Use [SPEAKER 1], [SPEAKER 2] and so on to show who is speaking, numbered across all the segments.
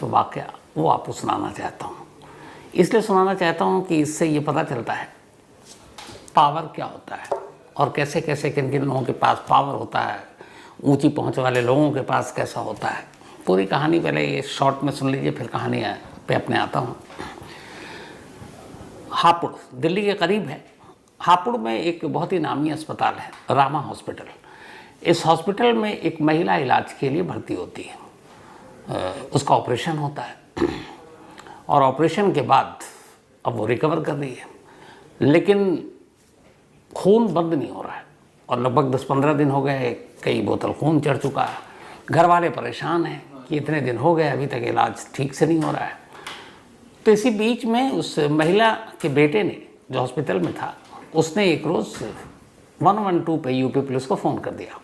[SPEAKER 1] वाक़या वो आपको सुनाना चाहता हूँ। इसलिए सुनाना चाहता हूँ कि इससे ये पता चलता है पावर क्या होता है और कैसे कैसे किन किन लोगों के पास पावर होता है, ऊंची पहुंच वाले लोगों के पास कैसा होता है। पूरी कहानी पहले ये शॉर्ट में सुन लीजिए, फिर कहानी पे अपने आता हूँ। हापुड़ दिल्ली के करीब है। हापुड़ में एक बहुत ही नामी अस्पताल है, रामा हॉस्पिटल। इस हॉस्पिटल में एक महिला इलाज के लिए भर्ती होती है। उसका ऑपरेशन होता है और ऑपरेशन के बाद अब वो रिकवर कर रही है, लेकिन खून बंद नहीं हो रहा है और लगभग 10-15 दिन हो गए, कई बोतल खून चढ़ चुका है। घर वाले परेशान हैं कि इतने दिन हो गए अभी तक इलाज ठीक से नहीं हो रहा है। तो इसी बीच में उस महिला के बेटे ने, जो हॉस्पिटल में था, उसने एक रोज़ 112 पे यूपी पुलिस को फ़ोन कर दिया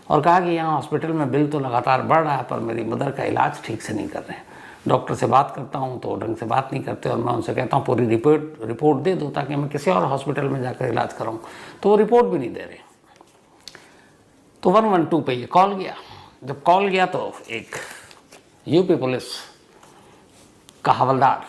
[SPEAKER 1] और कहा कि यहाँ हॉस्पिटल में बिल तो लगातार बढ़ रहा है पर मेरी मदर का इलाज ठीक से नहीं कर रहे हैं। डॉक्टर से बात करता हूँ तो ढंग से बात नहीं करते और मैं उनसे कहता हूँ पूरी रिपोर्ट दे दो ताकि मैं किसी और हॉस्पिटल में जाकर इलाज कराऊँ, तो वो रिपोर्ट भी नहीं दे रहे। तो 112 पे ये कॉल गया। जब कॉल गया तो एक यूपी पुलिस का हवलदार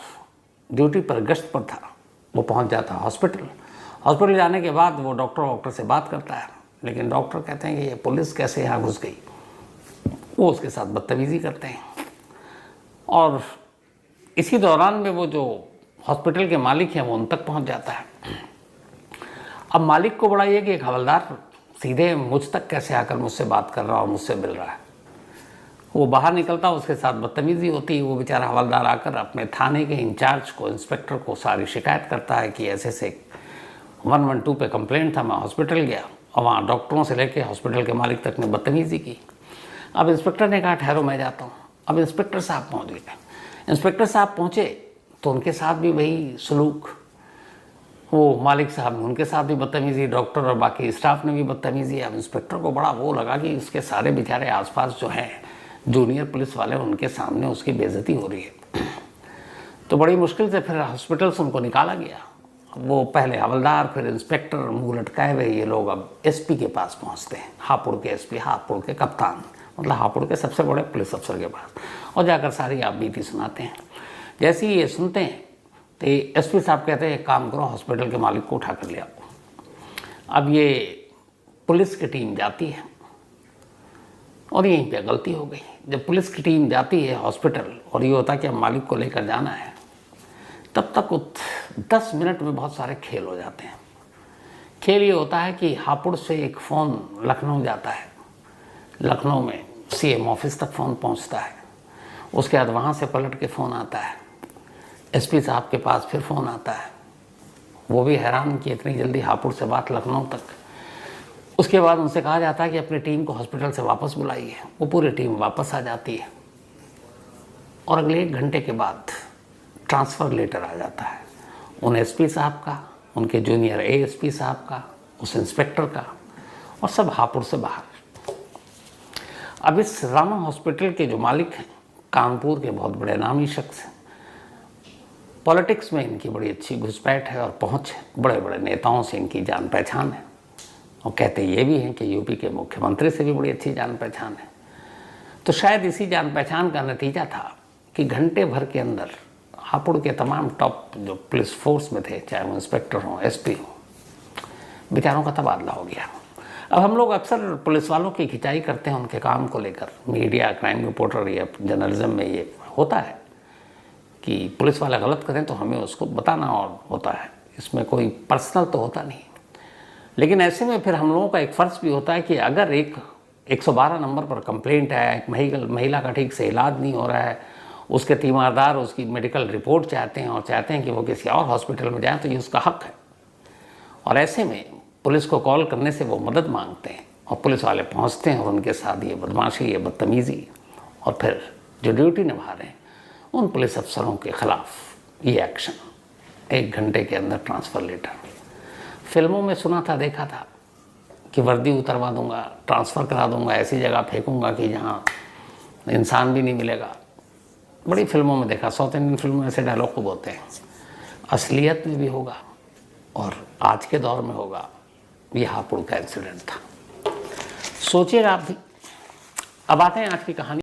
[SPEAKER 1] ड्यूटी पर गश्त पर था, वो पहुंच जाता हॉस्पिटल जाने के बाद वो डॉक्टर से बात करता है, लेकिन डॉक्टर कहते हैं कि ये पुलिस कैसे यहाँ घुस गई। वो उसके साथ बदतमीज़ी करते हैं और इसी दौरान में वो जो हॉस्पिटल के मालिक हैं वो उन तक पहुँच जाता है। अब मालिक को बड़ा ये कि एक हवलदार सीधे मुझ तक कैसे आकर मुझसे बात कर रहा और मुझसे मिल रहा है। वो बाहर निकलता, उसके साथ बदतमीज़ी होती। वो बेचारा हवलदार आकर अपने थाने के इंचार्ज को, इंस्पेक्टर को सारी शिकायत करता है कि ऐसे 112 पे कंप्लेंट था, मैं हॉस्पिटल गया और वहाँ डॉक्टरों से लेके हॉस्पिटल के मालिक तक ने बदतमीज़ी की। अब इंस्पेक्टर ने कहा ठहरो मैं जाता हूँ। अब इंस्पेक्टर साहब पहुँच गए। इंस्पेक्टर साहब पहुँचे तो उनके साथ भी वही सलूक, वो मालिक साहब ने उनके साथ भी बदतमीज़ी, डॉक्टर और बाकी स्टाफ ने भी बदतमीज़ी। अब इंस्पेक्टर को बड़ा वो लगा कि उसके सारे बेचारे आसपास जो हैं जूनियर पुलिस वाले, उनके सामने उसकी बेइज्जती हो रही है। तो बड़ी मुश्किल से फिर हॉस्पिटल से उनको निकाला गया। वो पहले हवलदार, फिर इंस्पेक्टर, मुँह लटकाए हुए ये लोग अब एसपी के पास पहुंचते हैं। हापुड़ के एसपी, हापुड़ के कप्तान, मतलब हापुड़ के सबसे बड़े पुलिस अफसर के पास, और जाकर सारी आप बीती सुनाते हैं। जैसे ही ये सुनते हैं तो एसपी साहब कहते हैं एक काम करो, हॉस्पिटल के मालिक को उठा कर ले आओ। अब ये पुलिस की टीम जाती है और यहीं पे गलती हो गई। जब पुलिस की टीम जाती है हॉस्पिटल और ये होता है कि अब मालिक को लेकर जाना है, तब तक 10 मिनट में बहुत सारे खेल हो जाते हैं। खेल ये होता है कि हापुड़ से एक फ़ोन लखनऊ जाता है, लखनऊ में सीएम ऑफिस तक फ़ोन पहुंचता है। उसके बाद वहाँ से पलट के फ़ोन आता है, एसपी साहब के पास फिर फ़ोन आता है। वो भी हैरान कि इतनी जल्दी हापुड़ से बात लखनऊ तक। उसके बाद उनसे कहा जाता है कि अपनी टीम को हॉस्पिटल से वापस बुलाइए। वो पूरी टीम वापस आ जाती है और अगले 1 घंटे के बाद ट्रांसफ़र लेटर आ जाता है उन एसपी साहब का, उनके जूनियर एएसपी साहब का, उस इंस्पेक्टर का, और सब हापुड़ से बाहर। अब इस रामा हॉस्पिटल के जो मालिक हैं, कानपुर के बहुत बड़े नामी शख्स हैं। पॉलिटिक्स में इनकी बड़ी अच्छी घुसपैठ है और पहुँच है, बड़े बड़े नेताओं से इनकी जान पहचान है। और कहते ये भी हैं कि यूपी के मुख्यमंत्री से भी बड़ी अच्छी जान पहचान है। तो शायद इसी जान पहचान का नतीजा था कि घंटे भर के अंदर हापुड़ के तमाम टॉप जो पुलिस फोर्स में थे, चाहे वो इंस्पेक्टर हों, एसपी हों, बेचारों का तबादला हो गया। अब हम लोग अक्सर पुलिस वालों की खिंचाई करते हैं उनके काम को लेकर। मीडिया, क्राइम रिपोर्टर या जर्नलिज्म में ये होता है कि पुलिस वाले गलत करें तो हमें उसको बताना और होता है, इसमें कोई पर्सनल तो होता नहीं। लेकिन ऐसे में फिर हम लोगों का एक फ़र्ज़ भी होता है कि अगर एक 112 नंबर पर कंप्लेंट है, एक महिला का ठीक से इलाज नहीं हो रहा है, उसके तीमारदार उसकी मेडिकल रिपोर्ट चाहते हैं और चाहते हैं कि वो किसी और हॉस्पिटल में जाए, तो ये उसका हक़ है। और ऐसे में पुलिस को कॉल करने से वो मदद मांगते हैं और पुलिस वाले पहुंचते हैं और उनके साथ ये बदमाशी, ये बदतमीज़ी, और फिर जो ड्यूटी निभा रहे हैं उन पुलिस अफसरों के ख़िलाफ़ ये एक्शन। 1 घंटे के अंदर ट्रांसफ़र लेटर। फिल्मों में सुना था, देखा था कि वर्दी उतरवा दूंगा, ट्रांसफ़र करा दूंगा, ऐसी जगह फेंकूंगा कि जहाँ इंसान भी नहीं मिलेगा। बड़ी फिल्मों में देखा, साउथ इंडियन फिल्मों में ऐसे डायलॉग खूब होते हैं। असलियत में भी होगा और आज के दौर में होगा। ये हापुड़ का इंसिडेंट था, सोचिएगा आप भी। अब आते हैं आज की कहानी।